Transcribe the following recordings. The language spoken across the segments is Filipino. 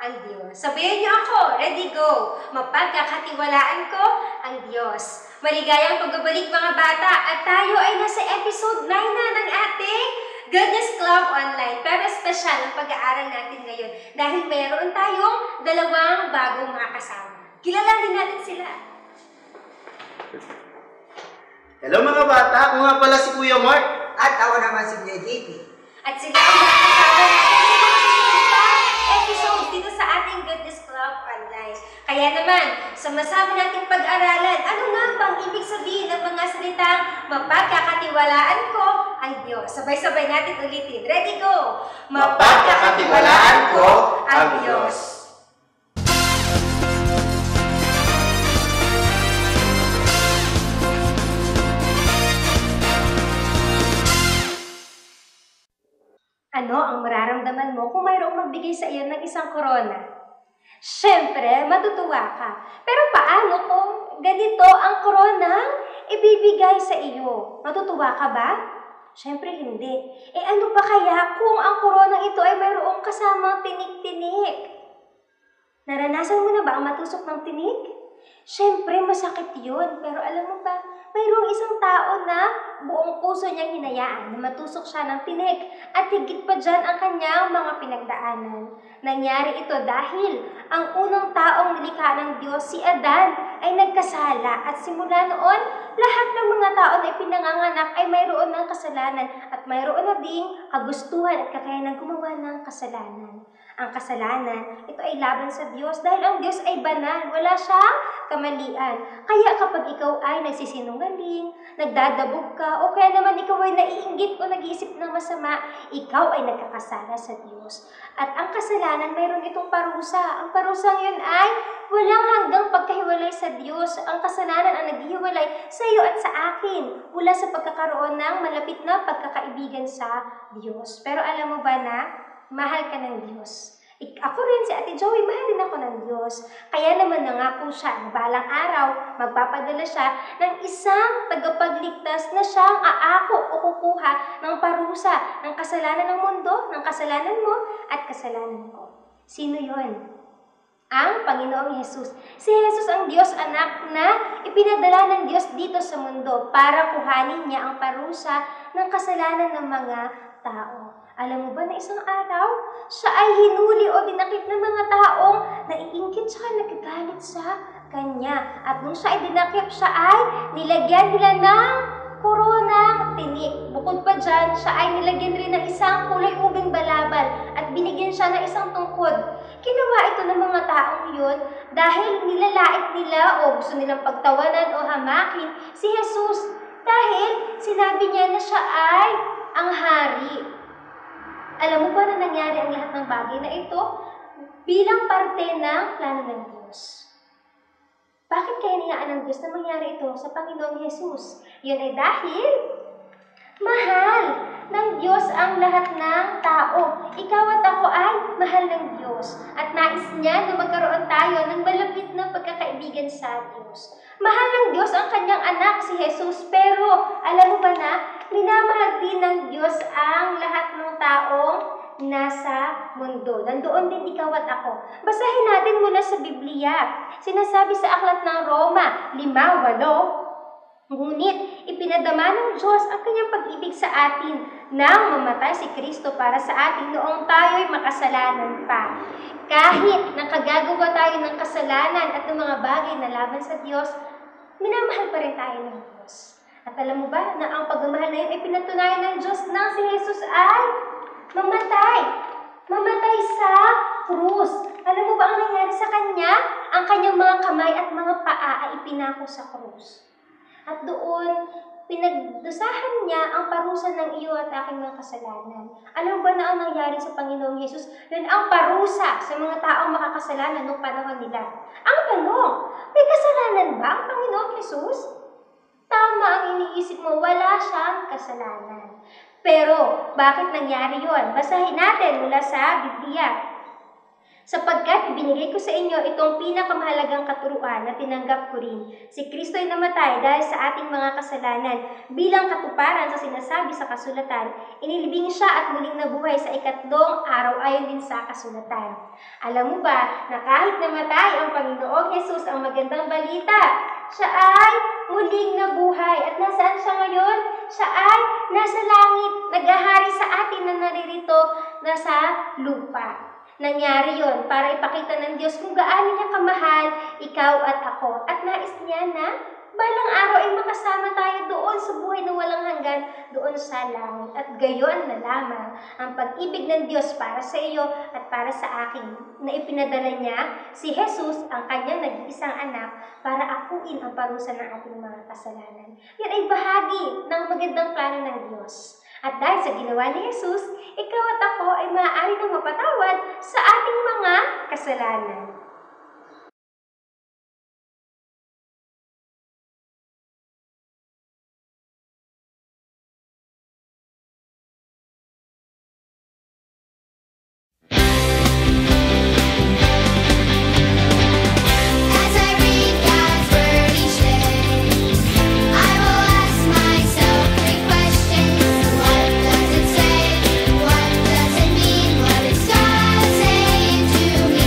ang Diyos. Sabayan niyo ako, ready, go! Mapagkakatiwalaan ko ang Diyos. Maligayang pagbabalik mga bata at tayo ay nasa episode 9 na ng ating Goodness Club Online. Pero special ang pag-aaral natin ngayon dahil mayroon tayong dalawang bagong mga kasama. Kilalanin natin sila. Hello mga bata, ako nga pala si Kuya Mark. At ako naman si Kuya JP. At sila ang mga kasama natin sa mga susunod pa episodes dito sa ating Goodness Club Online. Kaya naman, sama-sama natin pag-aralan, ano nga bang ibig sabihin ng mga salitang mapagkakatiwalaan ko ang Diyos. Sabay-sabay natin ulitin. Ready, go! Mapagkakatiwalaan ko ang Diyos. Ano ang mararamdaman mo kung mayroong magbigay sa iyo ng isang korona? Siyempre, matutuwa ka. Pero paano kung ganito ang koronang ibibigay sa iyo? Matutuwa ka ba? Siyempre hindi. Ano pa kaya kung ang koronang ito ay mayroong kasamang tinik-tinik? Naranasan mo na ba ang matusok ng tinik? Siyempre, masakit yun. Pero alam mo ba, mayroong isang tao na buong puso niyang hinayaan na matusok siya ng tinik at higit pa dyan ang kanyang mga pinagdaanan. Nangyari ito dahil ang unang taong nilikha ng Diyos, si Adan, ay nagkasala at simula noon, lahat ng mga tao na ipinanganganak ay mayroon ng kasalanan at mayroon na ding kagustuhan at kakayanan gumawa ng kasalanan. Ang kasalanan, ito ay laban sa Diyos dahil ang Diyos ay banal, wala siyang kamalian. Kaya kapag ikaw ay nagsisinungaling, nagdadabog ka, o kaya naman ikaw ay naiinggit o nag-iisip ng masama, ikaw ay nagkakasala sa Diyos. At ang kasalanan, mayroon itong parusa. Ang parusang yun ay walang hanggang pagkahiwalay sa Diyos. Ang kasalanan ang naghihiwalay sa iyo at sa akin mula sa pagkakaroon ng malapit na pagkakaibigan sa Diyos. Pero alam mo ba na mahal ka ng Diyos? Ako rin, si Ate Joey, mahal din ako ng Diyos. Kaya naman nangako siya na balang araw, magpapadala siya ng isang tagapagligtas na siyang aako o kukuha ng parusa ng kasalanan ng mundo, ng kasalanan mo at kasalanan ko. Sino yon? Ang Panginoong Jesus. Si Jesus ang Diyos anak na ipinadala ng Diyos dito sa mundo para kuhanin niya ang parusa ng kasalanan ng mga tao. Alam mo ba na isang araw, siya ay hinuli o dinakip ng mga taong naiinggit siya, nagagalit sa kanya. At nung siya ay dinakip, siya ay nilagyan nila ng koronang tinik. Bukod pa dyan, siya ay nilagyan rin ng isang kulay ubing balabal at binigyan siya ng isang tungkod. Ginawa ito ng mga taong yun dahil nilalait nila o gusto nilang pagtawanan o hamakin si Jesus dahil sinabi niya na siya ay ang hari. Alam mo ba na nangyari ang lahat ng bagay na ito bilang parte ng plano ng Diyos? Bakit kaya niyaan ng Diyos na mangyari ito sa Panginoong Jesus? Yun ay dahil mahal ng Diyos ang lahat ng tao. Ikaw at ako ay mahal ng Diyos. At nais niya na magkaroon tayo ng malapit na pagkakaibigan sa Diyos. Mahal ng Diyos ang kanyang anak, si Jesus. Pero alam mo ba na, minamahal din ng Diyos ang lahat ng taong nasa mundo. Nandoon din ikaw at ako. Basahin natin mula sa Biblia. Sinasabi sa aklat ng Roma 5:8, ngunit ipinadama ng Diyos ang kanyang pag-ibig sa atin nang mamatay si Kristo para sa atin noong tayo'y makasalanan pa. Kahit nakagagawa tayo ng kasalanan at ng mga bagay na laban sa Diyos, minamahal pa rin tayo ng Diyos. At alam mo ba na ang pagmamahal na yun ay pinatunayan ng Diyos na si Jesus ay mamatay. Mamatay sa krus. Alam mo ba ang nangyari sa Kanya? Ang Kanyang mga kamay at mga paa ay ipinako sa krus. At doon, pinagdusahan niya ang parusa ng iyo at aking mga kasalanan. Alam ba na ang nangyari sa Panginoong Yesus? Yun ang parusa sa mga taong makakasalanan noong panahon nila. Ang tanong, may kasalanan ba ang Panginoong Yesus? Tama ang iniisip mo, wala siyang kasalanan. Pero, bakit nangyari yon? Basahin natin mula sa Biblia. Sapagkat ibinigay ko sa inyo itong pinakamahalagang katuruan na tinanggap ko rin. Si Kristo ay namatay dahil sa ating mga kasalanan. Bilang katuparan sa sinasabi sa kasulatan, inilibing siya at muling nabuhay sa ikatlong araw ayon din sa kasulatan. Alam mo ba na kahit namatay ang Panginoong Hesus, ang magandang balita, siya ay muling nabuhay. At nasaan siya ngayon? Siya ay nasa langit, naghahari sa atin na naririto na sa lupa. Nangyari yon para ipakita ng Diyos kung gaano niya kamahal ikaw at ako. At nais niya na balang araw ay makasama tayo doon sa buhay na walang hanggan, doon sa langit. At gayon na lamang ang pag-ibig ng Diyos para sa iyo at para sa akin, na ipinadala niya si Jesus, ang kanyang nag-iisang anak, para akuin ang parusa ng ating mga kasalanan. Yan ay bahagi ng magandang plano ng Diyos. At dahil sa ginawa ni Jesus, ikaw at ako ay maaari nang mapatawad sa ating mga kasalanan. As I read God's word each day, I will ask myself 3 questions. What does it say? What does it mean? What is God saying to me?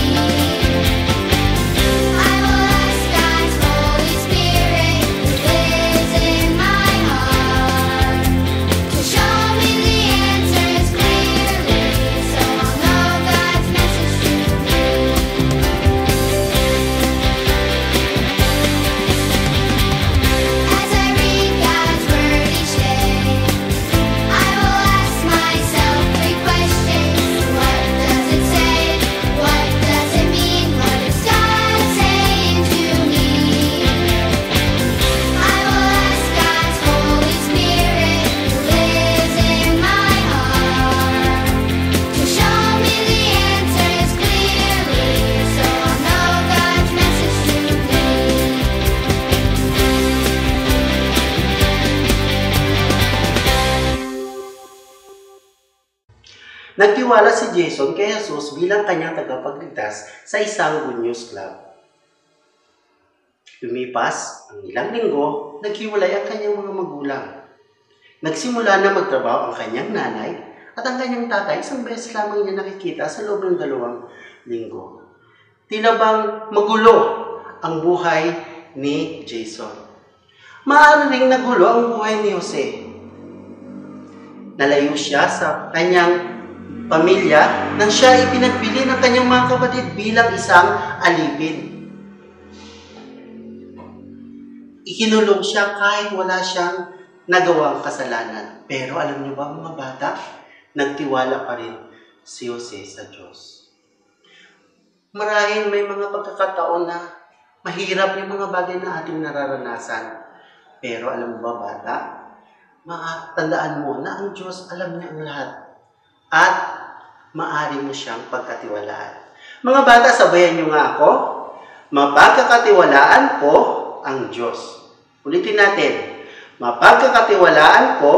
I will ask God's Holy Spirit who lives in my heart to show me the answers clearly, so I'll know God's message to me. As I read God's word each day, I will ask myself 3 questions. What does it say? What does it mean? What is God saying to me? I will ask God's Holy Spirit who lives in my heart to show me the answers clearly, so I'll know God's message to me. Nagtiwala si Jason kay Jesus bilang kanyang tagapagligtas sa isang Good News Club. Lumipas ang ilang linggo, naghiwalay ang kanyang mga magulang. Nagsimula na magtrabaho ang kanyang nanay at ang kanyang tatay isang beses lamang niya nakikita sa loob ng 2 linggo. Tila bang magulo ang buhay ni Jason. Maaari ring nagulo ang buhay ni Jose. Nalayo siya sa kanyang pamilya nang siya ipinagbili ng kanyang mga kapatid bilang isang alipin. Ikinulong siya kahit wala siyang nagawang kasalanan. Pero alam niyo ba mga bata, nagtiwala pa rin si Jose sa Diyos. Marahil may mga pagkakataon na mahirap yung mga bagay na ating nararanasan. Pero alam mo ba bata, tandaan mo na ang Diyos alam niya ang lahat. At maaari mo siyang pagkatiwalaan. Mga bata, sabayan niyo nga ako. Mapagkakatiwalaan ko ang Diyos. Ulitin natin. Mapagkakatiwalaan ko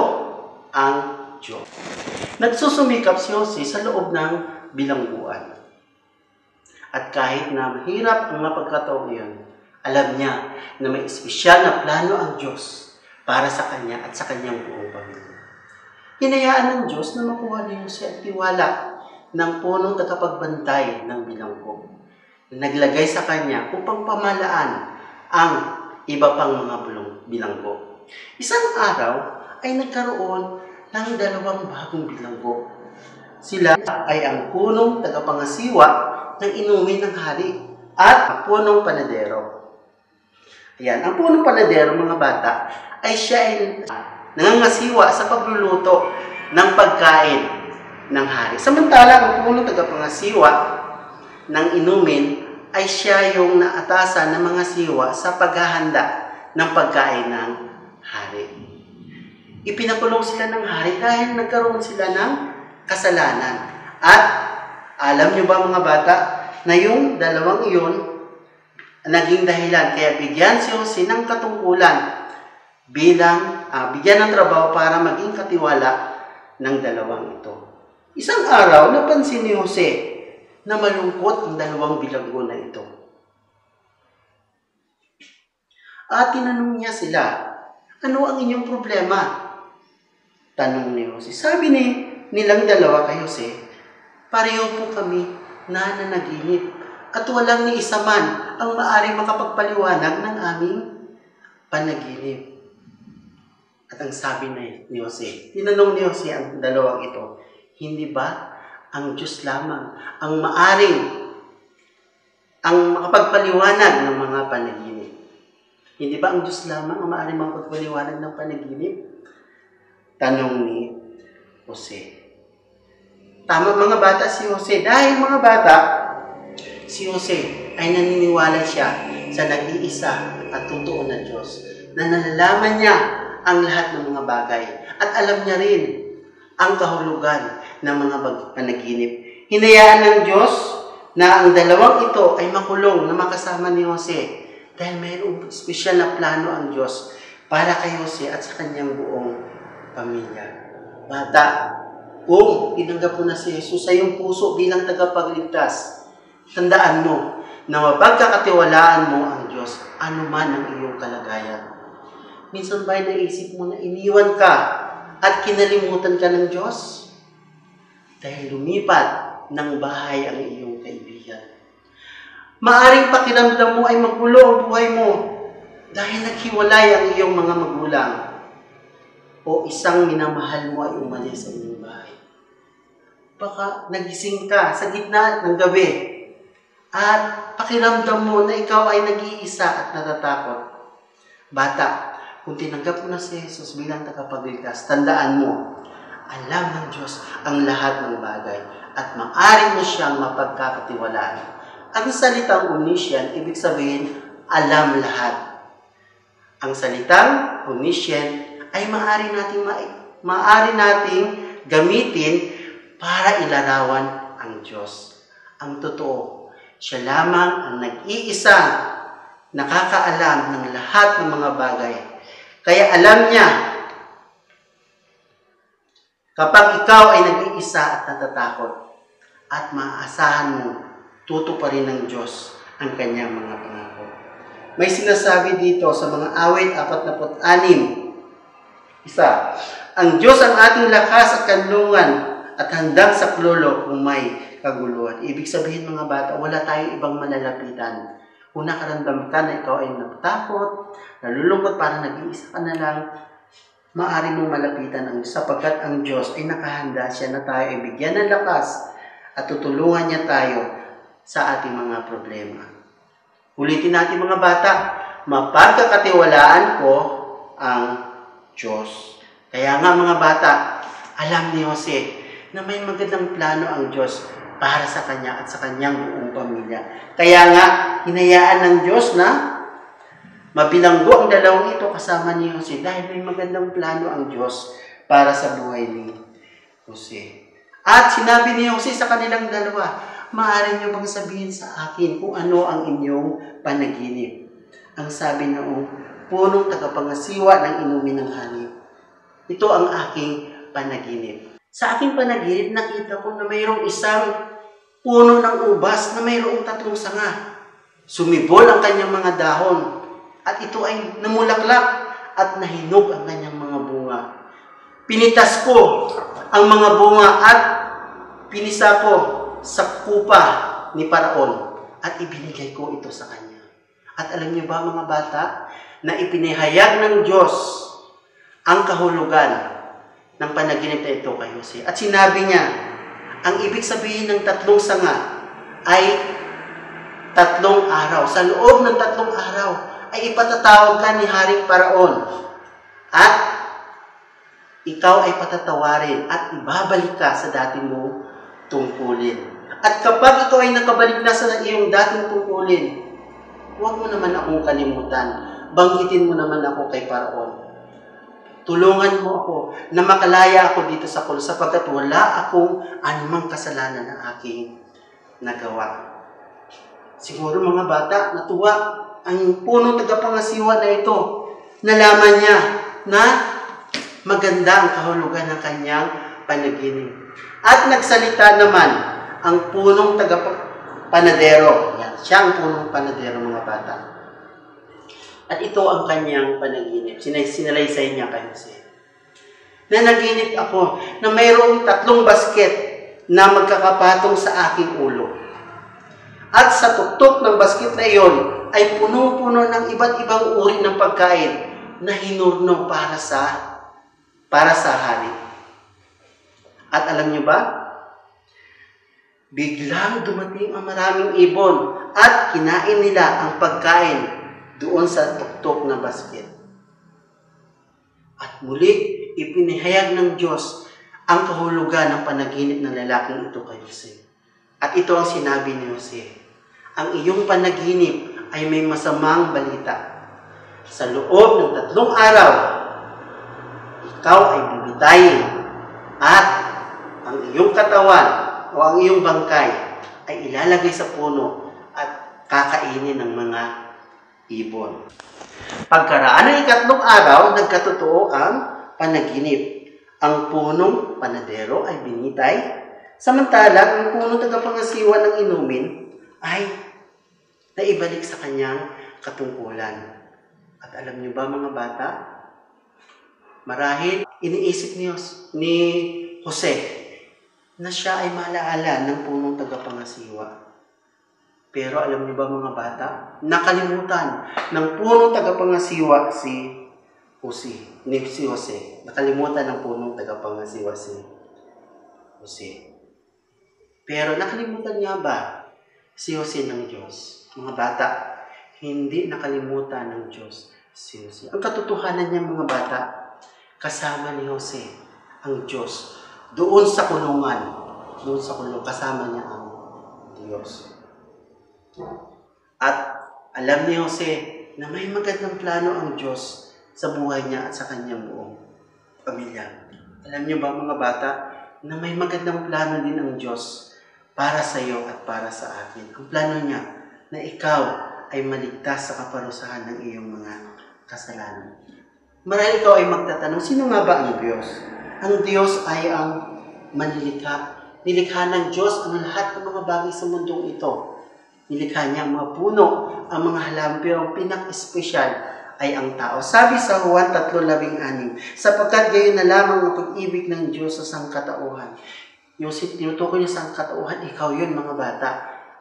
ang Diyos. Nagsusumikap si Jose sa loob ng bilangguan. At kahit na mahirap ang mga pagkataon iyon, alam niya na may espesyal na plano ang Diyos para sa kanya at sa kanyang buong pamilya. Hinayaan ng Diyos na makuha ni Jose at tiwala ng punong tagapagbantay ng bilanggo. Naglagay sa kanya upang pamalaan ang iba pang mga bilanggo. Isang araw ay nagkaroon ng 2 bagong bilanggo. Sila ay ang punong tagapangasiwa ng inumin ng hari at ang punong panadero. Ayan, ang punong panadero mga bata ay siya ay nangangasiwa sa pagluluto ng pagkain ng hari. Samantala, ang punong tagapangasiwa ng inumin ay siya yung naatasan ng mga siwa sa paghahanda ng pagkain ng hari. Ipinakulong sila ng hari dahil nagkaroon sila ng kasalanan. At alam niyo ba mga bata na yung 2 iyon naging dahilan kaya bigyan si Jose ng katungkulan bilang bigyan ng trabaho para maging katiwala ng 2 ito. Isang araw, napansin ni Jose na malungkot ang dalawang bilanggo na ito. At tinanong niya sila, ano ang inyong problema? Tanong ni Jose. Sabi nilang dalawa kay Jose, pareho po kami na nananaginip at walang ni isa man ang maaaring makapagpaliwanag ng aming panaginip. At ang sabi ni Jose, tinanong ni Jose ang dalawang ito, hindi ba ang Diyos lamang ang maaaring ang makapagpaliwanag ng mga panaginip? Hindi ba ang Diyos lamang ang maaaring makapagpaliwanag ng panaginip? Tanong ni Jose. Tama mga bata si Jose. Dahil mga bata, si Jose ay naniniwala siya sa nag-iisa at totoo na Diyos. Na nalalaman niya ang lahat ng mga bagay. At alam niya rin ang kahulugan ng mga panaginip. Hinayaan ng Diyos na ang dalawang ito ay makulong na makasama ni Jose. Dahil mayroong espesyal na plano ang Diyos para kay Jose at sa kanyang buong pamilya. Bata, kung tinanggap mo na si Jesus sa iyong puso bilang tagapagligtas, tandaan mo na mapagkakatiwalaan mo ang Diyos, anuman ang iyong kalagayan. Minsan ba'y naisip mo na iniwan ka at kinalimutan ka ng Diyos? Dahil lumipat ng bahay ang iyong kaibigan. Maaring pakiramdam mo ay magulo ang buhay mo dahil naghiwalay ang iyong mga magulang o isang minamahal mo ay umalis sa iyong bahay. Baka nagising ka sa gitna ng gabi at pakiramdam mo na ikaw ay nag-iisa at natatakot. Bata, kung tinanggap mo na si Jesus bilang tagapagligtas, tandaan mo, alam ng Diyos ang lahat ng bagay at maaari mo siyang mapagkakatiwalaan. Ang salitang omniscient, ibig sabihin, alam lahat. Ang salitang omniscient ay maaari nating gamitin para ilarawan ang Diyos. Ang totoo, siya lamang ang nag-iisang nakakaalam ng lahat ng mga bagay. Kaya alam niya, kapag ikaw ay nag-iisa at natatakot, at maaasahan mo, tutuparin ng Diyos ang kanyang mga pangako. May sinasabi dito sa mga awit 46. Isa, ang Diyos ang ating lakas at kanlungan at handang saklolo kung may kaguluhan. Ibig sabihin mga bata, wala tayong ibang malalapitan. Kung nakaramdam ka na ikaw ay natakot, nalulungkot, parang nag-iisa ka na lang, maaari mong malapitan ang Diyos sapagkat ang Diyos ay nakahanda siya na tayo ay bigyan ng lakas at tutulungan niya tayo sa ating mga problema. Ulitin natin mga bata, mapagkakatiwalaan ko ang Diyos. Kaya nga mga bata, alam ni Jose na may magandang plano ang Diyos para sa kanya at sa kanyang buong pamilya. Kaya nga, hinayaan ng Diyos na mabilanggo ang dalawang ito kasama ni Jose dahil may magandang plano ang Diyos para sa buhay ni Jose. At sinabi ni Jose sa kanilang dalawa, maaari niyo bang sabihin sa akin kung ano ang inyong panaginip? Ang sabi noong punong tagapangasiwa ng inumin ng hanip. Ito ang aking panaginip. Sa aking panaginip, nakita ko na mayroong isang puno ng ubas na mayroong 3 sanga. Sumibol ang kanyang mga dahon at ito ay namulaklak at nahinog ang kanyang mga bunga. Pinitas ko ang mga bunga at pinisa ko sa kupa ni Paraon at ibinigay ko ito sa kanya. At alam niyo ba mga bata, na ipinahayag ng Diyos ang kahulugan ng panaginip na ito kay Jose. At sinabi niya, ang ibig sabihin ng 3 sanga ay 3 araw. Sa loob ng 3 araw ay ipatatawag ka ni Haring Paraon at ikaw ay patatawarin at ibabalik ka sa dati mong tungkulin. At kapag ito ay nakabalik na sa iyong dating tungkulin, huwag mo naman akong kalimutan. Banggitin mo naman ako kay Paraon. Tulungan mo ako na makalaya ako dito sa kulong sapagkat wala akong anumang kasalanan na aking nagawa. Siguro mga bata, natuwa ang punong tagapangasiwa na ito. Nalaman niya na maganda ang kahulugan ng kanyang panaginip. At nagsalita naman ang punong tagapanadero. Yan, siya ang punong panadero, mga bata. At ito ang kanyang panaginip. Sinalaysay niya kay Jose. Nanaginip ako na mayroong 3 basket na magkakapatong sa aking ulo. At sa tuktok ng basket na iyon ay puno-puno ng iba't ibang uri ng pagkain na hinurno para sa hari. At alam niyo ba? Biglang dumating ang maraming ibon at kinain nila ang pagkain doon sa tuktok na basket. At muli, ipinahayag ng Diyos ang kahulugan ng panaginip ng lalaking ito kay Jose. At ito ang sinabi ni Jose, ang iyong panaginip ay may masamang balita. Sa loob ng 3 araw, ikaw ay bibitayin at ang iyong katawan o ang iyong bangkay ay ilalagay sa puno at kakainin ng mga ibon. Pagkaraan ng 3 araw, nagkatotoo ang panaginip. Ang punong panadero ay binitay, samantalang ang punong tagapangasiwa ng inumin ay naibalik sa kanyang katungkulan. At alam niyo ba, mga bata, marahil iniisip ni Jose na siya ay malaala ng punong tagapangasiwa. Pero alam niyo ba, mga bata, nakalimutan ng punong tagapangasiwa si Jose. Nakalimutan ng punong tagapangasiwa si Jose. Pero nakalimutan nga ba si Jose ng Diyos? Mga bata, hindi nakalimutan ng Diyos si Jose. Ang katotohanan niya, mga bata, kasama ni Jose ang Diyos. Doon sa kulungan, kasama niya ang Diyos. At alam ni Jose na may magandang plano ang Diyos sa buhay niya at sa kanyang buong pamilya. Alam niyo ba, mga bata, na may magandang plano din ang Diyos para sa iyo at para sa akin. Ang plano niya na ikaw ay maligtas sa kaparusahan ng iyong mga kasalanan. Marahil ikaw ay magtatanong, sino nga ba ang Diyos? Ang Diyos ay ang manlilikha. Nilikha ng Diyos ang lahat ng mga bagay sa mundong ito. Nilikha niya ang mga puno, ang mga halaman, pero ang pinaka-espesyal ay ang tao. Sabi sa Juan 3:16, sapagkat gayon na lamang ang pag-ibig ng Diyos sa sangkatauhan. Yung tinutukoy niya sa sangkatauhan, ikaw yun, mga bata.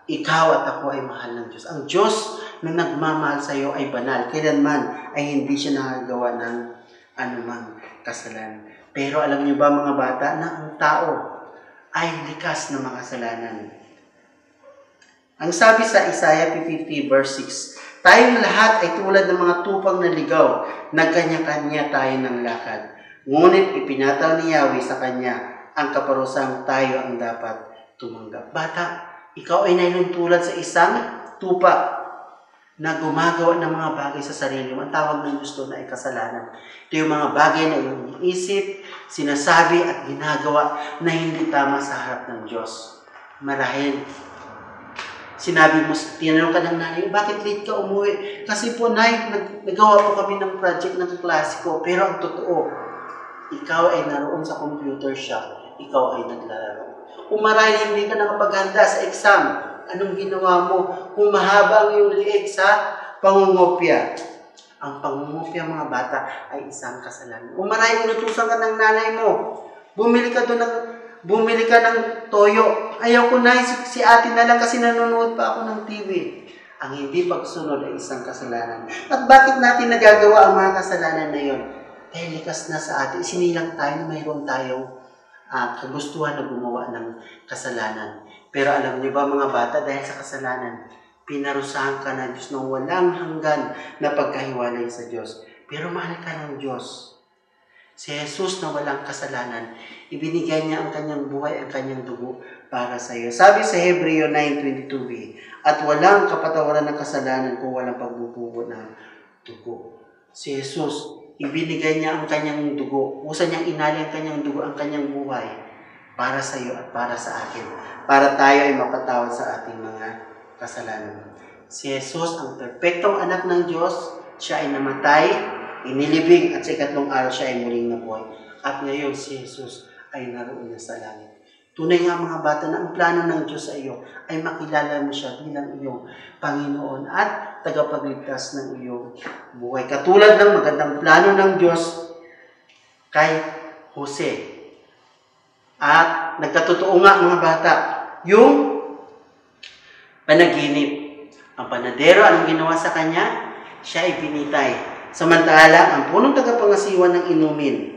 Ikaw at ako ay mahal ng Diyos. Ang Diyos na nagmamahal sa iyo ay banal. Kailanman ay hindi siya nakagawa ng anumang kasalanan. Pero alam niyo ba, mga bata, na ang tao ay likas ng mga kasalanan. Ang sabi sa Isaiah 50 verse 6, tayong lahat ay tulad ng mga tupang naligaw, nagkanya-kanya tayo ng lakad. Ngunit ipinataw ni Yahweh sa kanya ang kaparusang tayo ang dapat tumanggap. Bata, ikaw ay nailulad sa isang tupa na gumagawa ng mga bagay sa sarili mo. Ang tawag ng gusto na ay kasalanan. Ito yung mga bagay na iyong iniisip, sinasabi at ginagawa na hindi tama sa harap ng Diyos. Marahil, sinabi mo, tinanong ka ng nanay, bakit late ka umuwi? Kasi po, Nay, nagawa po kami ng project ng klase ko. Pero ang totoo, ikaw ay naroon sa computer shop. Ikaw ay naglalaro. Kung marahil hindi ka nakapaghanda sa exam, anong ginawa mo? Kung mahaba ang iyong liig sa pangungopya. Ang pangungopya, mga bata, ay isang kasalanan. Kung marahil inutusan ka ng nanay mo, bumili ka ng toyo. Ayaw ko na, si ate na lang kasi nanonood pa ako ng TV. Ang hindi pagsunod ay isang kasalanan. At bakit natin nagagawa ang mga kasalanan na yon? Dahil likas na sa atin. Isinilang tayo na mayroon tayong kagustuhan na gumawa ng kasalanan. Pero alam niyo ba, mga bata, dahil sa kasalanan, pinarusahan ka ng Diyos ng walang hanggan na pagkahiwalay sa Diyos. Pero mahal ka ng Diyos. Si Jesus na walang kasalanan, ibinigay niya ang kanyang buhay, ang kanyang dugo para sa iyo. Sabi sa Hebreo 9:22b, at walang kapatawaran ng kasalanan kung walang pagbubugo ng dugo. Si Jesus, ibinigay niya ang kanyang dugo. Usa niyang inali ang kanyang dugo, ang kanyang buhay para sa iyo at para sa akin. Para tayo ay mapatawad sa ating mga kasalanan. Si Jesus, ang perpektong anak ng Diyos, siya ay namatay, inilibing, at sa 3 araw siya ay muling nabuhay. At ngayon si Jesus ay naroon na sa langit. Tunay nga mga bata na ang plano ng Diyos sa iyo ay makilala mo siya bilang iyong Panginoon at tagapagligtas ng iyong buhay. Katulad ng magandang plano ng Diyos kay Jose. At nagkatotoo nga mga bata, yung panaginip. Ang panadero, anong ginawa sa kanya? Siya ay pinitay. Samantala, ang punong tagapangasiwa ng inumin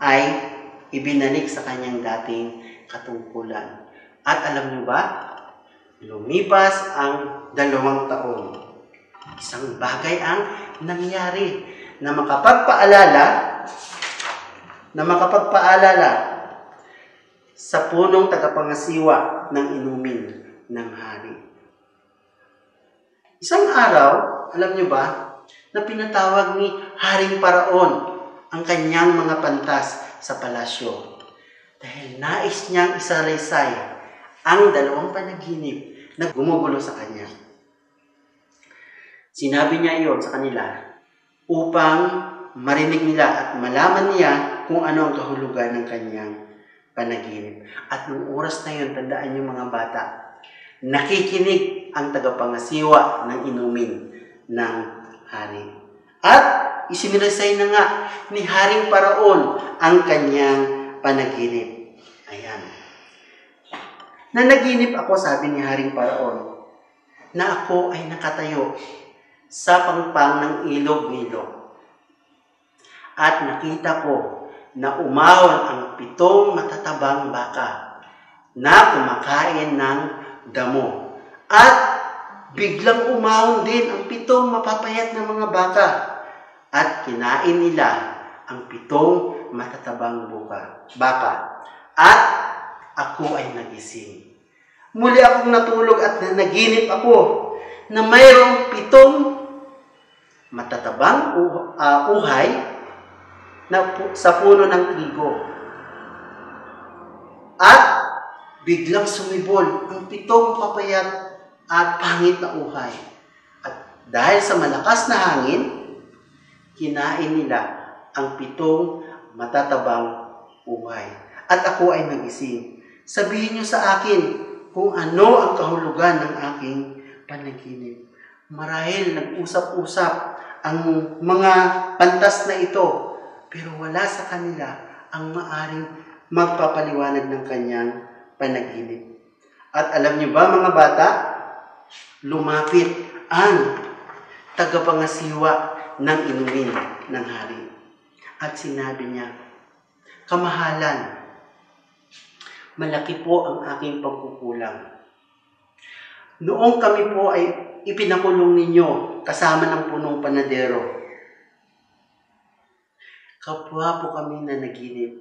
ay ibinalik sa kanyang dating katungkulan. At alam niyo ba, lumipas ang 2 taon. Isang bagay ang nangyari na makapagpaalala sa punong tagapangasiwa ng inumin ng hari. Isang araw, alam niyo ba, na pinatawag ni Haring Paraon ang kanyang mga pantas sa palasyo. Dahil nais niyang isalaysay ang 2 panaginip na gumugulo sa kanya. Sinabi niya iyon sa kanila upang marinig nila at malaman niya kung ano ang kahulugan ng kanyang panaginip. At nung oras na yun, tandaan niyo mga bata, nakikinig ang tagapangasiwa ng inumin ng hari. At isinilaysay na nga ni Haring Paraon ang kanyang panaginip. Ayan. Nanaginip ako, sabi ni Haring Paraon, na ako ay nakatayo sa pangpang ng ilog Nilo. At nakita ko na umahon ang 7 matatabang baka na kumakain ng damo. At biglang umahon din ang 7 mapapayat na mga baka at kinain nila ang 7 matatabang baka. At ako ay nagising. Muli akong natulog at nanaginip ako na mayroong 7 matatabang uhay na sa puno ng trigo. At biglang sumibol ang 7 papayat at pangit na uhay. At dahil sa malakas na hangin, kinain nila ang 7 matatabang uhay. At ako ay nagising. Sabihin niyo sa akin kung ano ang kahulugan ng aking panaginip. Marahil nag-usap-usap ang mga pantas na ito, pero wala sa kanila ang maaring magpapaliwanag ng kanyang panaginip. At alam niyo ba mga bata, lumapit ang tagapangasiwa ng inumin ng hari. At sinabi niya, "Kamahalan, malaki po ang aking pagkukulang. Noong kami po ay ipinakulong ninyo kasama ng punong panadero, kapwa po kami na naginip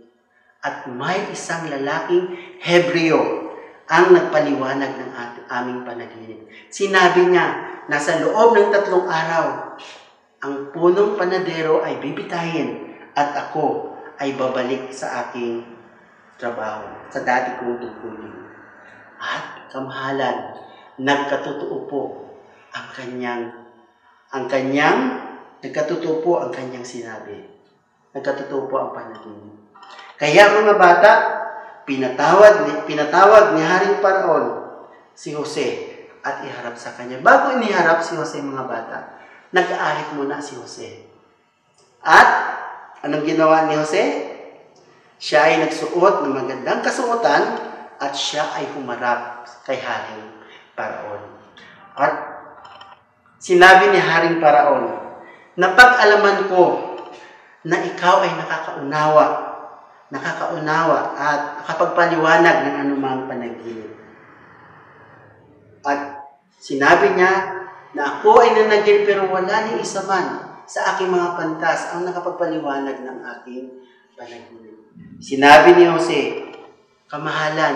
at may isang lalaking Hebreo ang nagpaliwanag ng aming panaginip. Sinabi niya, nasa loob ng 3 araw, ang punong panadero ay bibitahin at ako ay babalik sa aking trabaho, sa dati kong tungkulin." At kamahalan, nagkatotoo po ang kanyang sinabi. Nagkatotoo po ang panaginip. Kaya mga bata, pinatawag ni Haring Paraon si Jose at iharap sa kanya. Bago iniharap si Jose mga bata, nag-aahit muna si Jose. At anong ginawa ni Jose? Siya ay nagsuot ng magandang kasuotan at siya ay humarap kay Haring Paraon. At sinabi ni Haring Paraon, "Napag-alaman ko na ikaw ay nakakaunawa at nakapagpaliwanag ng anumang panaginip." At sinabi niya na ako ay nanaginip pero wala ni isa man sa aking mga pantas ang nakapagpaliwanag ng aking panaginip. Sinabi ni Jose, "Kamahalan,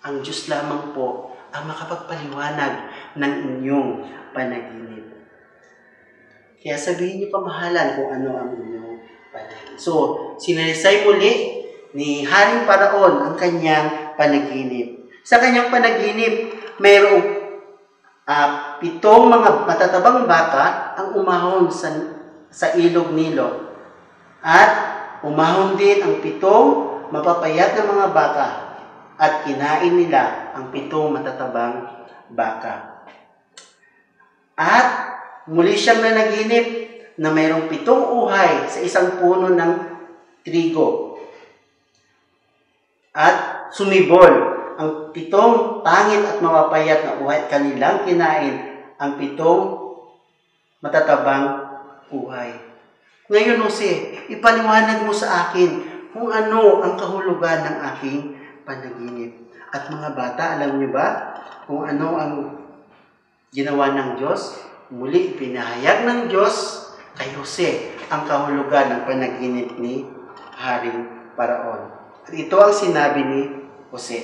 ang Diyos lamang po ang makapagpaliwanag ng inyong panaginip. Kaya sabihin niyo, kamahalan, kung ano ang inyong panaginip." So, sinalisay muli ni Haring Paraon ang kanyang panaginip. Sa kanyang panaginip, mayroong 7 mga matatabang baka ang umahon sa ilog Nilo. At umahon din ang 7 mapapayat na mga baka at kinain nila ang 7 matatabang baka. At muli siyang nanaginip na mayroong 7 uhay sa isang puno ng trigo. At sumibol ang 7 pangit at mapapayat na uhay at kanilang kinain ang 7 matatabang uhay. Ngayon, Jose, ipaliwanag mo sa akin kung ano ang kahulugan ng aking panaginip. At mga bata, alam niyo ba kung ano ang ginawa ng Diyos? Muli, pinahayag ng Diyos kay Jose ang kahulugan ng panaginip ni Haring Paraon. At ito ang sinabi ni Jose.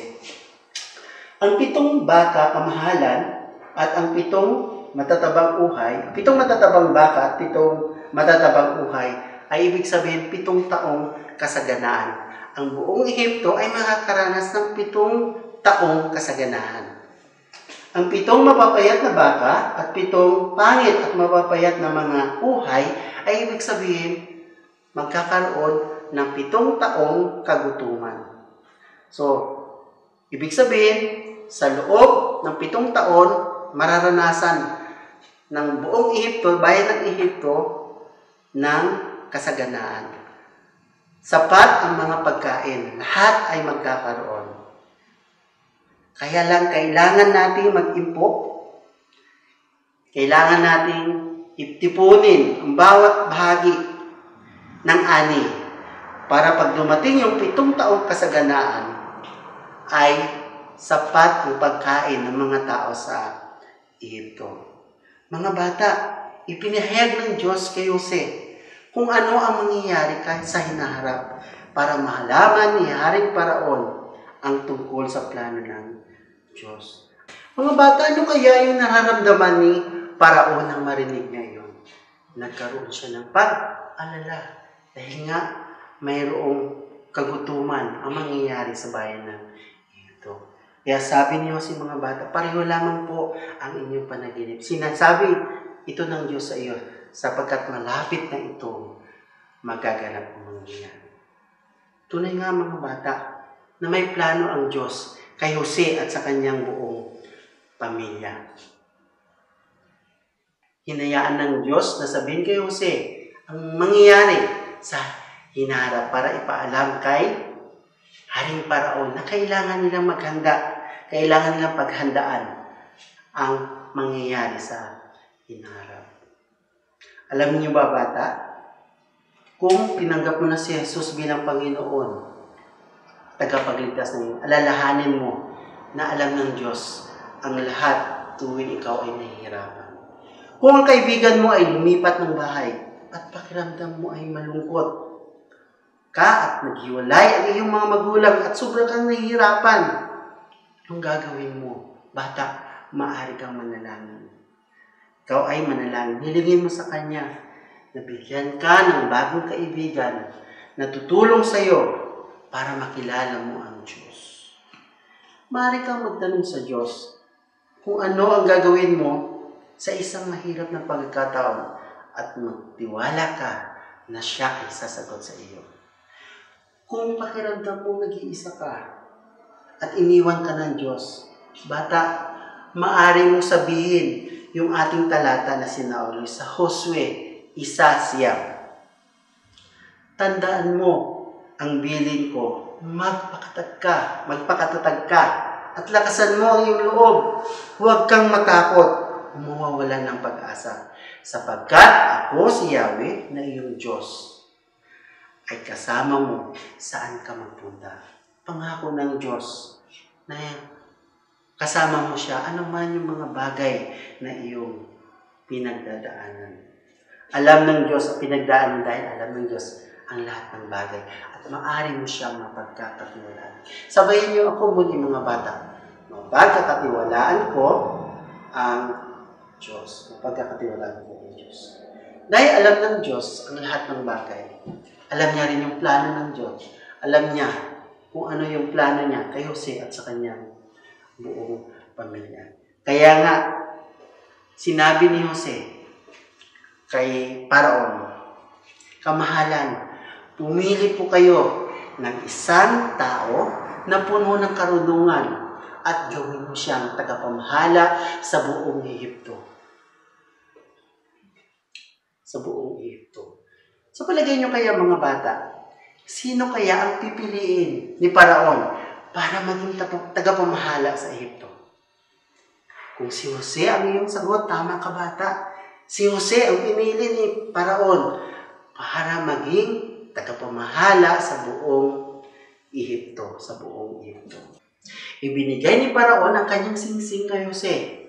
Ang 7 baka kamahalan at ang 7 matatabang uhay, 7 matatabang baka at 7 matatabang uhay ay ibig sabihin 7 taong kasaganaan. Ang buong Ehipto ay makakaranas ng 7 taong kasaganaan. Ang 7 mapapayat na baka at 7 pangit at mapapayat na mga uhay ay ibig sabihin magkakaroon ng 7 taong kagutuman. So, ibig sabihin, sa loob ng 7 taon, mararanasan ng buong Ehipto, bayan ng Ehipto, ng kasaganaan. Sapat ang mga pagkain, lahat ay magkakaroon. Kaya lang, kailangan natin mag-impok, kailangan natin itipunin ang bawat bahagi ng ani para pag dumating yung 7 taong kasaganaan, ay sapat ang pagkain ng mga tao sa Ehipto. Mga bata, ipinahayag ng Diyos kay Jose kung ano ang mangyayari kahit sa hinaharap para mahalaman ni Haring Paraon ang tungkol sa plano ng Diyos. Mga bata, ano kaya yung nararamdaman ni Paraon nang marinig niya yun? Nagkaroon siya ng pag-alala dahil nga mayroong kagutuman ang mangyayari sa bayan ng Ehipto. Kaya sabi niyo si mga bata, pareho lamang po ang inyong panaginip. Sinasabi ito ng Diyos sa iyo, sapagkat malapit na ito magaganap ang mangyayari. Tunay nga mga bata, na may plano ang Diyos kay Jose at sa kanyang buong pamilya. Hinayaan ng Diyos na sabihin kay Jose ang mangyayari sa hinaharap para ipaalam kay Haring Paraon na kailangan nilang maghanda, kailangan nilang paghandaan ang mangyayari sa hinaharap. Alam niyo ba, bata, kung tinanggap mo na si Jesus bilang Panginoon, tagapagligtas ng iyo, alalahanin mo na alam ng Diyos ang lahat tuwing ikaw ay nahihirapan. Kung ang kaibigan mo ay lumipat ng bahay at pakiramdam mo ay malungkot ka at naghiwalay ang iyong mga magulang at sobrang kang nahihirapan, anong gagawin mo? Bata, maaari kang manalangin. Ikaw ay manalangin. Hilingin mo sa Kanya na bigyan ka ng bagong kaibigan na tutulong sa iyo para makilala mo ang Diyos. Maaari kang magtanong sa Diyos kung ano ang gagawin mo sa isang mahirap na pagkakataon at magtiwala ka na Siya ay sasagot sa iyo. Kung pakiramdam mo nag-iisa ka at iniwan ka ng Diyos, bata, maaari mong sabihin yung ating talata na sinauli sa Josue 1:9. Tandaan mo ang bilin ko, magpakatatag ka, at lakasan mo ang iyong loob. Huwag kang matakot, mawawalan ng pag-asa, sapagkat ako si Yahweh na iyong Diyos ay kasama mo saan ka magpunta. Pangako ng Diyos na kasama mo siya, ano man yung mga bagay na iyong pinagdadaanan. Alam ng Diyos ang pinagdaanan dahil alam ng Diyos ang lahat ng bagay at maaari mo siyang mapagkakatiwalaan. Sabayan niyo ako muli mga bata. Mapagkakatiwalaan ko ang Diyos. Mapagkakatiwalaan ko ang Diyos. Dahil alam ng Diyos ang lahat ng bagay. Alam niya rin yung plano ng Diyos. Alam niya kung ano yung plano niya kay Jose at sa kanyang buong pamilya. Kaya nga, sinabi ni Jose kay Paraon, kamahalan, pumili po kayo ng isang tao na puno ng karunungan at gawin mo siyang tagapamahala sa buong Ehipto. Sa buong Ehipto. So palagay nyo kaya mga bata, sino kaya ang pipiliin ni Paraon para maging tagapamahala sa Ehipto? Kung si Jose ang iyong sagot, tama ka bata. Si Jose ang pinili ni Paraon para maging tagapamahala sa buong Ehipto. Sa buong Ehipto. Ibinigay ni Paraon ang kanyang singsing kay Jose.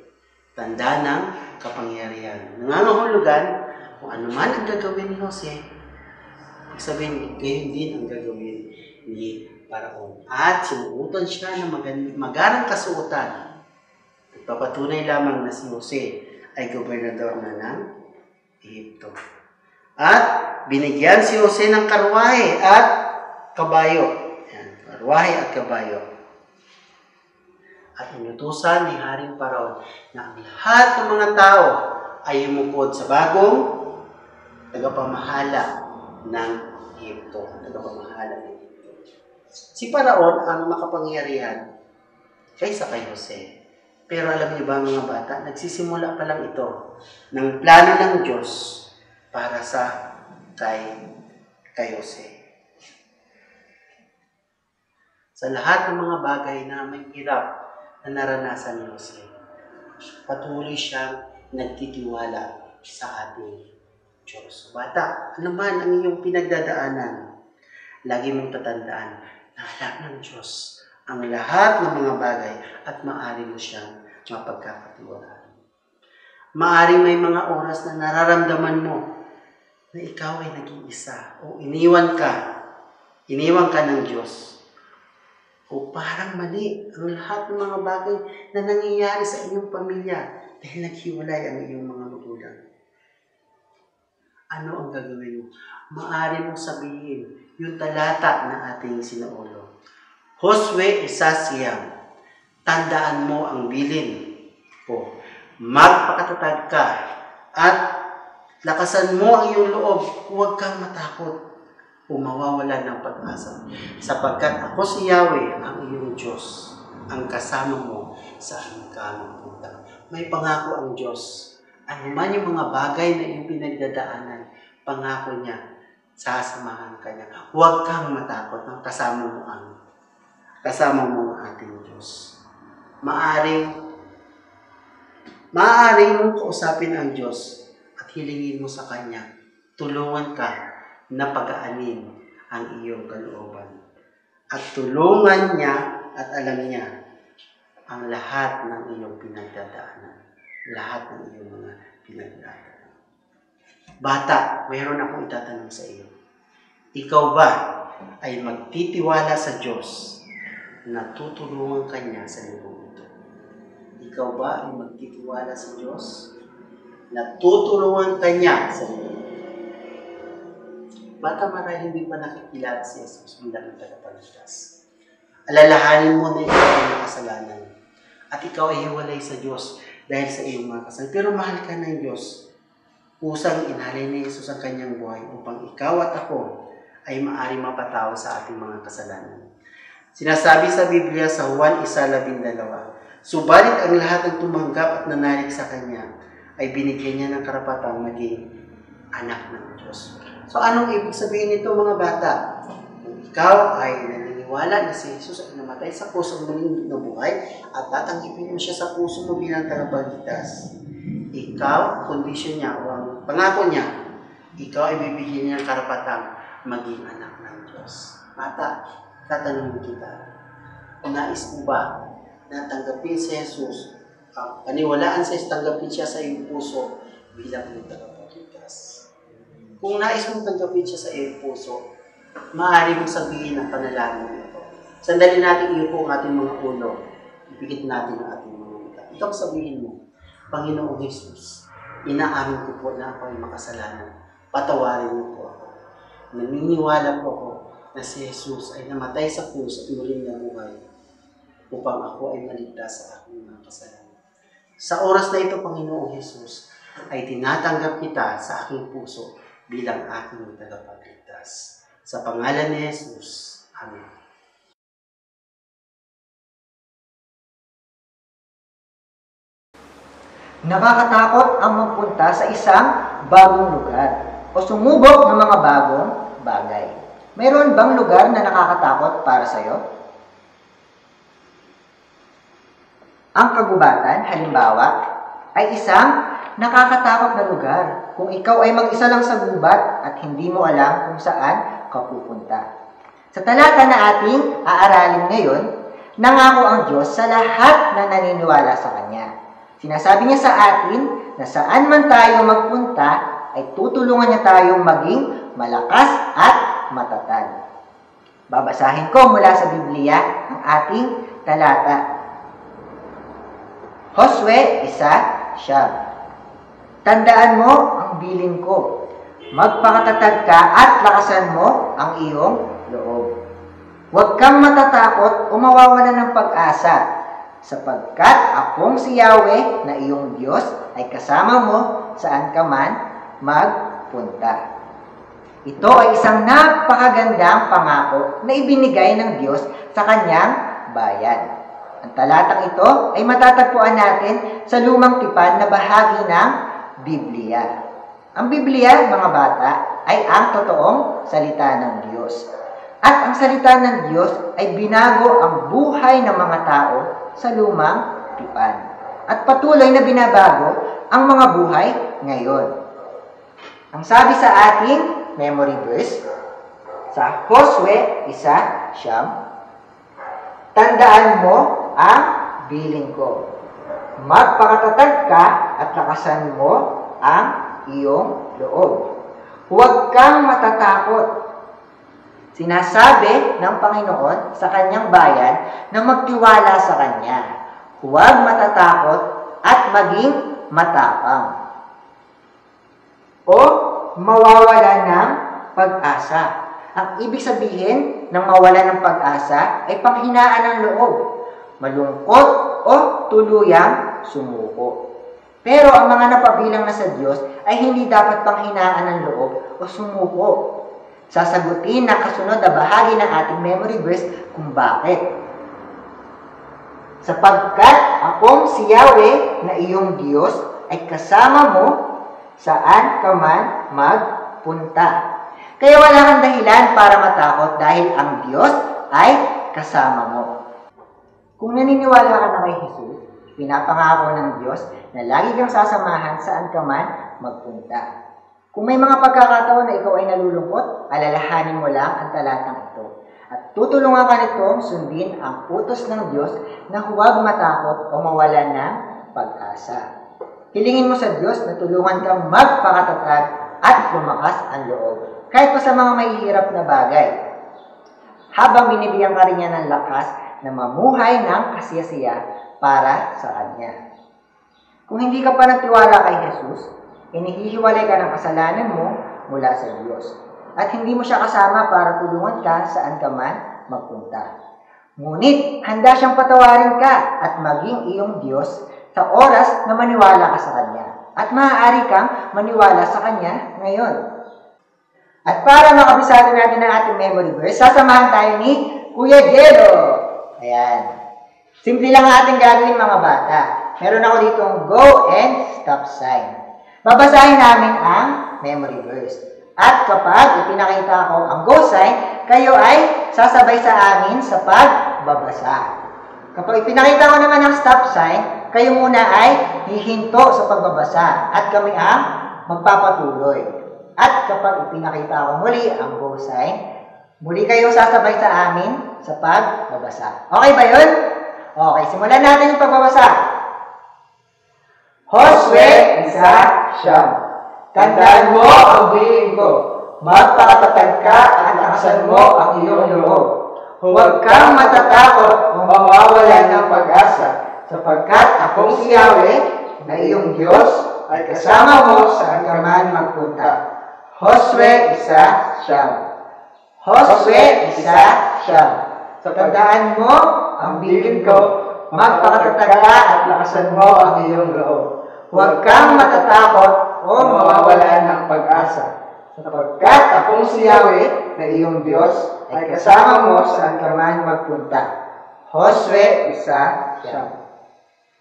Tanda ng kapangyarihan. Nangangahulugan kung ano man ang gagawin ni Jose, sabihin, gayon din ang gagawin ni Paraon. At sinuutan siya ng magarang kasuotan. Nagpapatunay lamang na si Jose ay gobernador na ng Ehipto. At binigyan si Jose ng karwahe at kabayo. Yan, karwahe at kabayo. At inutusan ni Haring Paraon na ang lahat ng mga tao ay umukod sa bagong tagapamahala ng Ehipto. Tagapamahala ng Ehipto. Si Paraon ang makapangyarihan kaysa kay Jose. Pero alam niyo ba mga bata, nagsisimula pa lang ito ng plano ng Diyos para sa kay Jose. Sa lahat ng mga bagay na may hirap na naranasan ni Jose, patuloy siyang nagtitiwala sa ating Diyos. Bata, ano man ang iyong pinagdadaanan, lagi mong tatandaan na alam ng Diyos ang lahat ng mga bagay at maaari mo siyang mapagkakatiwalaan. Maaari may mga oras na nararamdaman mo na ikaw ay nag-iisa o iniwan ka ng Diyos. O parang mali ang lahat ng mga bagay na nangyayari sa iyong pamilya dahil naghiwalay ang iyong mga magulang. Ano ang gagawin mo? Maaari mong sabihin yung talata na ating sinuulo. Josue 1:9. Tandaan mo ang bilin ko. Magpakatatag ka at lakasan mo ang iyong loob. Huwag kang matakot o mawawalan ng pag-asa. Sapagkat ako si Yahweh, ang iyong Diyos, ang kasama mo sa anong ka magpunta. May pangako ang Diyos. Ano man yung mga bagay na iyong pinagdadaanan, pangako niya, sasamahan ka niya. Huwag kang matakot ng kasama mo ang ating Diyos. Maaring mong kausapin ang Diyos at hilingin mo sa Kanya. Tulungan ka na pagaanin ang iyong kalooban. At tulungan niya at alam niya ang lahat ng iyong pinagdadaanan. Lahat ng iyong mga pinagdadaanan. Bata, mayroon akong itatanong sa iyo. Ikaw ba ay magtitiwala sa Diyos na tutulungan ka niya sa libong ito? Ikaw ba ay magtitiwala sa Diyos na tutulungan ka niya sa libong ito? Bata, marahil hindi pa nakikilala si Jesus bilang tagapagligtas. Alalahanin mo na ikaw ay makasalanan at ikaw ay hiwalay sa Diyos dahil sa iyong mga kasalanan. Pero mahal ka ng Diyos. Kusang inalay ni Jesus ang kanyang buhay upang ikaw at ako ay maari mapatawa sa ating mga kasalanan. Sinasabi sa Biblia sa Juan 1:12, subalit ang lahat ng tumanggap at nanalig sa Kanya ay binigyan niya ng karapatang maging anak ng Diyos. So anong ibig sabihin nito mga bata? Kung ikaw ay naniniwala na si Jesus ay namatay sa puso ng muling nabuhay at tatanggipin mo siya sa puso mo bilang tagapagligtas, ikaw, kondisyon niya o ang pangako niya, ikaw ay bibigyan niya ng karapatang maging anak ng Diyos. Bata, tatanungin kita, kung nais mo ba na tanggapin si Jesus, paniwalaan sa tanggapin siya sa iyong puso bilang iyong tagapagligtas. Kung nais mong tanggapin siya sa iyong puso, maaari mong sabihin ang panalangin ito. Sandali natin iupo ang ating mga ulo, ipikit natin ang ating mga mata. Ito sabihin mo, Panginoong Jesus, inaamin ko po na ako ay makasalanan. Patawarin niyo po ako. Naniniwala po ako na si Jesus ay namatay sa krus at muling nabuhay upang ako ay maligtas sa aking mga kasalanan. Sa oras na ito, Panginoong Jesus, ay tinatanggap kita sa aking puso bilang aking tagapagligtas. Sa pangalan ni Jesus. Amen. Nakakatakot ang magpunta sa isang bagong lugar o sumubok ng mga bagong bagay. Mayroon bang lugar na nakakatakot para sa iyo? Ang kagubatan, halimbawa, ay isang nakakatakot na lugar kung ikaw ay mag-isa lang sa gubat at hindi mo alam kung saan ka pupunta. Sa talata na ating aaralin ngayon, nangako ang Diyos sa lahat na naniniwala sa Kanya. Sinasabi niya sa atin na saan man tayo magpunta ay tutulungan niya tayong maging malakas at matatag. Babasahin ko mula sa Biblia ang ating talata. Josue 1:9. Tandaan mo ang bilin ko. Magpakatatag ka at lakasan mo ang iyong loob. Huwag kang matatakot o mawawalan ng pag-asa, sapagkat akong si Yahweh na iyong Diyos ay kasama mo saan ka man magpunta. Ito ay isang napakagandang pangako na ibinigay ng Diyos sa kanyang bayan. Ang talatang ito ay matatagpuan natin sa lumang tipan na bahagi ng Biblia. Ang Biblia, mga bata, ay ang totoong salita ng Diyos. At ang salita ng Diyos ay binago ang buhay ng mga tao sa lumang tipan. At patuloy na binabago ang mga buhay ngayon. Ang sabi sa ating memory verse, sa Josue 1:9, tandaan mo ang bilin ko. Magpakatatag ka at lakasan mo ang iyong loob. Huwag kang matatakot. Sinasabi ng Panginoon sa kanyang bayan na magtiwala sa Kanya. Huwag matatakot at maging matapang. O mawawala ng pag-asa. Ang ibig sabihin ng mawala ng pag-asa ay panghinaan ng loob, malungkot o tuluyang sumuko. Pero ang mga napabilang na sa Diyos ay hindi dapat panghinaan ng loob o sumuko. Sasagutin na kasunod na bahagi ng ating memory verse kung bakit. Sapagkat akong si Yahweh na iyong Diyos ay kasama mo saan ka man magpunta. Kaya wala kang dahilan para matakot dahil ang Diyos ay kasama mo. Kung naniniwala ka na kay Jesus, pinapangako ng Diyos na lagi kang sasamahan saan ka man magpunta. Kung may mga pagkakataon na ikaw ay nalulungkot, alalahanin mo lang ang talatang ito. At tutulungan ka nitong sundin ang utos ng Diyos na huwag matakot o mawalan ng pag-asa. Hilingin mo sa Diyos na tulungan kang magpakatatag at lumakas ang loob, kahit pa sa mga mahihirap na bagay. Habang binibigyan ka rin niya ng lakas na mamuhay ng kasiyasiya para sa Kanya. Kung hindi ka pa nagtiwala kay Jesus, inihihiwalay ka ng kasalanan mo mula sa Diyos. At hindi mo siya kasama para tulungan ka saan ka man magpunta. Ngunit, handa siyang patawarin ka at maging iyong Diyos sa oras na maniwala ka sa Kanya. At maaari kang maniwala sa Kanya ngayon. At para makabisado natin ang ating memory verse, sasamahan tayo ni Kuya Jelo. Ayan. Simple lang ang ating gagawin, mga bata. Meron ako ditong go and stop sign. Babasahin namin ang memory verse. At kapag ipinakita ko ang go sign, kayo ay sasabay sa amin sa pagbabasa. Kapag ipinakita ko naman ang stop sign, kayo muna ay hihinto sa pagbabasa at kami ang magpapatuloy. At kapag ipinakita ko muli ang go sign, muli kayo sasabay sa amin sa pagbabasa. Okay ba yun? Okay, simulan natin yung pagbabasa. Josue 1:9. Tandaan mo ang bilin ko. Magpakatatag ka at lakasan mo ang iyong loob. Huwag kang matatakot o mawawalan ng pag-asa, sapagkat akong si Yahweh na iyong Diyos ay kasama mo saan ka man magpunta. Josue 1:9. Josue 1:9. Tandaan mo ang bilin ko. Magpakatatag ka at lakasan mo ang iyong loob. Huwag kang matatakot o mawawalan ng pag-asa, sapagkat akong si Yahweh na iyong Diyos ay kasama mo saan ka man magpunta. Josue 1:9.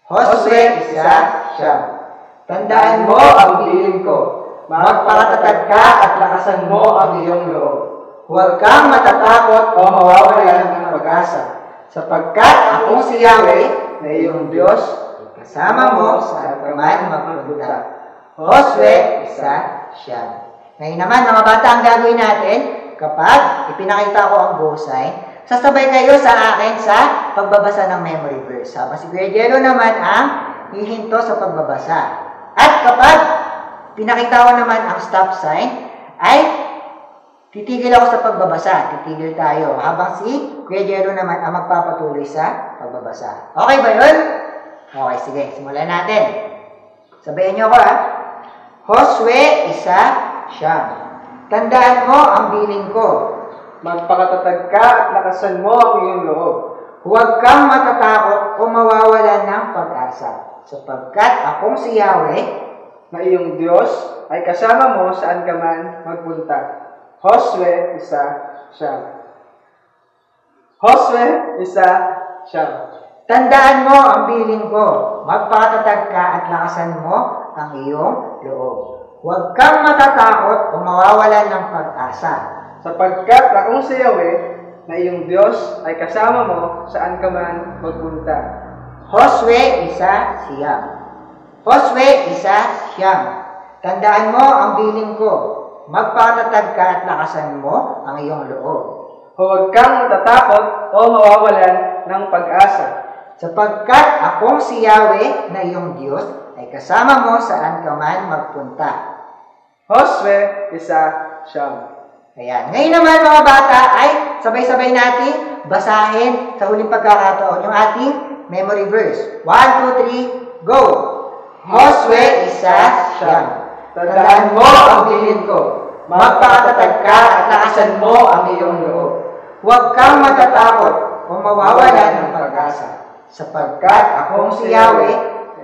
Josue 1:9. Tandaan mo ang bilin ko. Magpakatatag ka at lakasan mo ang iyong loob. Huwag kang matatakot o mawawalan ng pag-asa, sapagkat akong si Yahweh na iyong Diyos, kasama mo saan ka man magpunta. Josue 1:9. Ngayon naman mga bata, ang gagawin natin, kapag ipinakita ko ang bosay, sasabay kayo sa akin sa pagbabasa ng memory verse. Habang si Kuya Jello naman ang hihinto sa pagbabasa. At kapag pinakita ko naman ang stop sign, ay titigil ako sa pagbabasa. Titigil tayo. Habang si Kuya Jello naman ang magpapatuloy sa pagbabasa. Okay ba yun? Okay, sige. Simulan natin. Sabayan niyo ako ha. Josue 1:9. Tandaan mo ang bilin ko. Magpakatatag ka at lakasan mo ang iyong loob. Huwag kang matatakot o mawawalan ng pag-asa, sapagkat akong si Yahweh Na iyong Diyos ay kasama mo saan ka man magpunta. Josue 1:9. Josue 1:9. Tandaan mo ang bilin ko. Magpakatatag ka at lakasan mo ang iyong loob. Huwag kang matatakot o mawawalan ng pag-asa. Sapagkat akong si Yahweh na iyong Diyos ay kasama mo saan ka man magpunta. Josue 1:9. Josue 1:9. Tandaan mo ang bilin ko. Magpakatatag ka at lakasan mo ang iyong loob. Huwag kang matatakot o mawawalan ng pag-asa. Sapagkat akong si Yahweh na iyong Diyos ay kasama mo saan ka man magpunta. Josue 1:9. Ayan. Ngayon naman mga bata ay sabay-sabay natin basahin sa huling pagkakataon yung ating memory verse. 1, 2, 3, go! Josue 1:9. Tandaan mo ang bilin ko. Magpakatatag ka at lakasan mo ang iyong loob. Huwag kang matatakot o mawawalan ng pag-asa. Sapagkat akong si Yahweh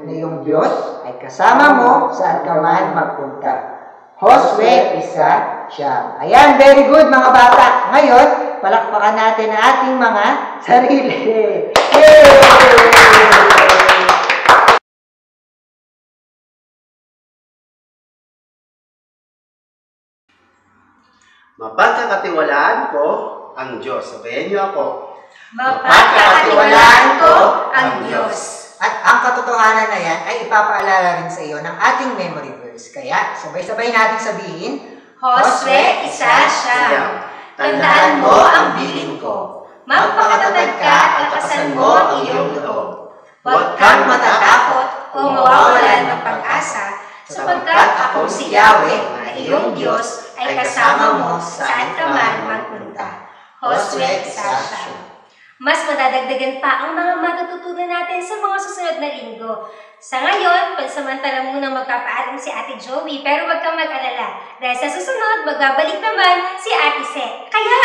na iyong Diyos ay kasama mo saan ka man magpunta. Josue 1:9. Ayan, very good mga bata. Ngayon, palakpakan natin ang ating mga sarili. Yay! Mapagkakatiwalaan ko ang Diyos. Sabayan niyo ako. Mapagkakatiwalaan ko ang Diyos. At ang katotohanan na yan ay ipapaalala rin sa iyo ng ating memory verse. Kaya, sabay-sabay natin sabihin, Josue 1:9. Tandaan mo ang bilin ko. Magpakatatag ka at lakasan mo ang iyong loob. Huwag kang matatakot o mawawalan ng pag-asa, sapagkat akong si Yahweh na iyong Diyos ay kasama mo saan ka man magpunta. Josue 1:9. Mas madadagdagan pa ang mga matututunan natin sa mga susunod na linggo. Sa ngayon, pansamantala munang magpapaalam si Ate Joey, pero huwag kang mag-alala. Dahil sa susunod, magbabalik naman si Ate Se. Kaya,